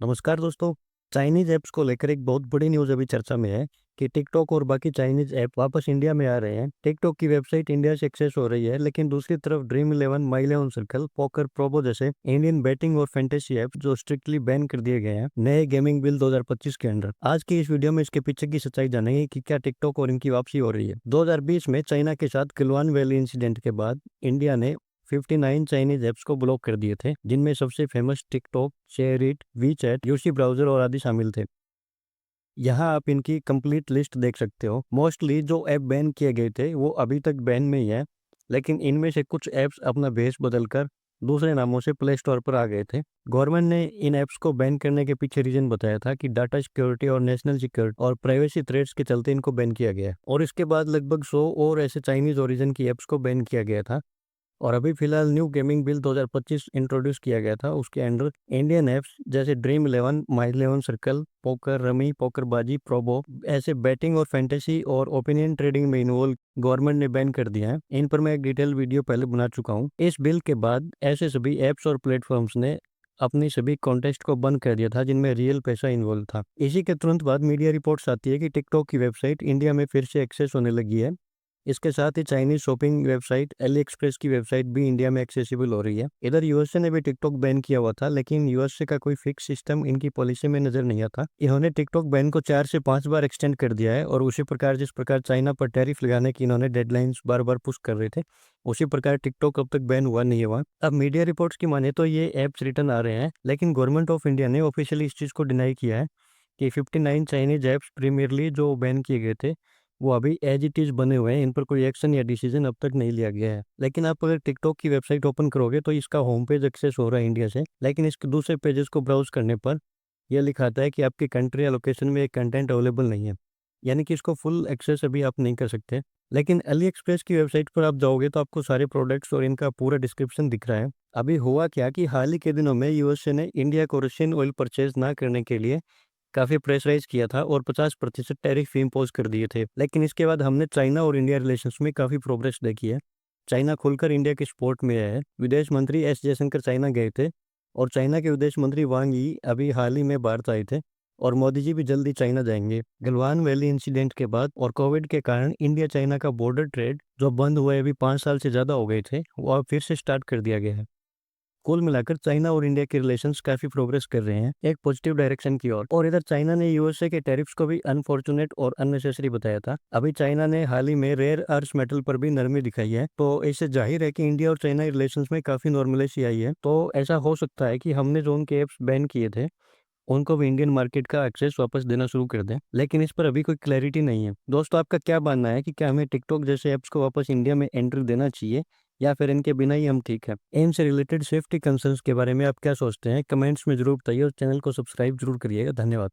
नमस्कार दोस्तों। Chinese apps को लेकर एक बहुत बड़ी न्यूज़ अभी चर्चा में है कि टिकटॉक और बाकी चाइनीज ऐप वापस इंडिया में आ रहे हैं। टिकटॉक की वेबसाइट इंडिया से एक्सेस हो रही है, लेकिन दूसरी तरफ ड्रीम इलेवन, माई इलेवन सर्कल, पोकर, प्रोबो जैसे इंडियन बैटिंग और फैंटेसी ऐप जो स्ट्रिक्टली बैन कर दिए गए हैं नए गेमिंग बिल 2025 के अंडर। आज की इस वीडियो में इसके पीछे की सच्चाई जानेंगे कि क्या टिकटॉक और इनकी वापसी हो रही है। 2020 में चाइना के साथ गलवान वैली इंसिडेंट के बाद इंडिया ने 59 चाइनीज ऐप्स को ब्लॉक कर दिए थे, जिनमें सबसे famous TikTok, SHAREit, WeChat, UC browser और आदि शामिल थे। यहाँ आप इनकी कंप्लीट लिस्ट देख सकते हो। मोस्टली जो ऐप बैन किए गए थे वो अभी तक बैन में ही है, लेकिन इनमें से कुछ ऐप्स अपना भेष बदलकर दूसरे नामों से प्ले स्टोर पर आ गए थे। गवर्नमेंट ने इन ऐप्स को बैन करने के पीछे रीजन बताया था कि डाटा सिक्योरिटी और नेशनल सिक्योरिटी और प्राइवेसी थ्रेट्स के चलते इनको बैन किया गया है। और इसके बाद लगभग 100 और ऐसे चाइनीज ओरिजिन की ऐप्स को बैन किया गया था। और अभी फिलहाल न्यू गेमिंग बिल 2025 इंट्रोड्यूस किया गया था। उसके अंडर इंडियन ऐप्स जैसे ड्रीम इलेवन, माई eleven circle, poker, rummy, पोकरबाजी, Probo ऐसे बैटिंग और फैंटेसी और ओपिनियन ट्रेडिंग में इन्वॉल्व गवर्नमेंट ने बैन कर दिया है। इन पर मैं एक डिटेल वीडियो पहले बना चुका हूँ। इस बिल के बाद ऐसे सभी ऐप्स और प्लेटफॉर्म्स ने अपनी सभी कॉन्टेस्ट को बंद कर दिया था जिनमें रियल पैसा इन्वॉल्व था। इसी के तुरंत बाद मीडिया रिपोर्ट्स आती है कि टिकटॉक की वेबसाइट इंडिया में फिर से एक्सेस होने लगी है। इसके साथ ही Chinese shopping website AliExpress की वेबसाइट भी इंडिया में एक्सेसिबल हो रही है। इधर यूएसए ने भी टिकटॉक बैन किया हुआ था, लेकिन यूएसए का कोई फिक्स सिस्टम इनकी पॉलिसी में नजर नहीं आता। इन्होंने टिकटॉक बैन को 4 से 5 बार एक्सटेंड कर दिया है और उसी प्रकार जिस प्रकार चाइना पर टैरिफ लगाने की इन्होंने डेडलाइंस बार बार पुश कर रहे थे, उसी प्रकार टिकटॉक अब तक बैन हुआ नहीं हुआ। अब मीडिया रिपोर्ट्स की माने तो ये ऐप्स रिटर्न आ रहे हैं, लेकिन गवर्नमेंट ऑफ इंडिया ने ऑफिशियली इस चीज को डिनाई किया है कि 59 चाइनीज ऐप्स प्रीमियरली जो बैन किए गए थे वो अभी एज इट इज बने हुए हैं। इन पर कोई एक्शन या डिसीजन अब तक नहीं लिया गया है। लेकिन आप अगर टिकटॉक की वेबसाइट ओपन करोगे तो इसका होम पेज एक्सेस हो रहा है इंडिया से, लेकिन इसके दूसरे पेजेस को ब्राउज करने पर यह लिखाता है कि आपकी कंट्री या लोकेशन में एक कंटेंट अवेलेबल नहीं है, यानी कि इसको फुल एक्सेस अभी आप नहीं कर सकते। लेकिन अली एक्सप्रेस की वेबसाइट पर आप जाओगे तो आपको सारे प्रोडक्ट्स और इनका पूरा डिस्क्रिप्शन दिख रहा है। अभी हुआ क्या कि हाल ही के दिनों में यूएसए ने इंडिया को रशियन ऑयल परचेज ना करने के लिए काफ़ी प्रेशराइज किया था और 50% टैरिफ इम्पोज कर दिए थे। लेकिन इसके बाद हमने चाइना और इंडिया रिलेशंस में काफ़ी प्रोग्रेस देखी है। चाइना खुलकर इंडिया के सपोर्ट में है। विदेश मंत्री एस जयशंकर चाइना गए थे और चाइना के विदेश मंत्री वांग यी अभी हाल ही में भारत आए थे और मोदी जी भी जल्दी चाइना जाएंगे। गलवान वैली इंसिडेंट के बाद और कोविड के कारण इंडिया चाइना का बॉर्डर ट्रेड जो बंद हुए अभी 5 साल से ज़्यादा हो गए थे, वो अब फिर से स्टार्ट कर दिया गया है। कुल मिलाकर चाइना और इंडिया के रिलेशंस काफी प्रोग्रेस कर रहे हैं एक पॉजिटिव डायरेक्शन की ओर। और इधर चाइना ने यूएसए के टैरिफ्स को भी अनफॉर्चुनेट और अननेसेसरी बताया था। अभी चाइना ने हाल ही में रेयर अर्थ मेटल पर भी नरमी दिखाई है, तो इससे जाहिर है कि इंडिया और चाइना रिलेशंस में काफी नॉर्मलेसी आई है। तो ऐसा हो सकता है कि हमने जो उनके एप्स बैन किए थे उनको भी इंडियन मार्केट का एक्सेस वापस देना शुरू कर दें, लेकिन इस पर अभी कोई क्लैरिटी नहीं है। दोस्तों, आपका क्या मानना है कि क्या हमें टिकटॉक जैसे ऐप्स को वापस इंडिया में एंट्री देना चाहिए या फिर इनके बिना ही हम ठीक है? इनसे रिलेटेड सेफ्टी कंसर्न्स के बारे में आप क्या सोचते हैं? कमेंट्स में जरूर बताइए और चैनल को सब्सक्राइब जरूर करिएगा। धन्यवाद।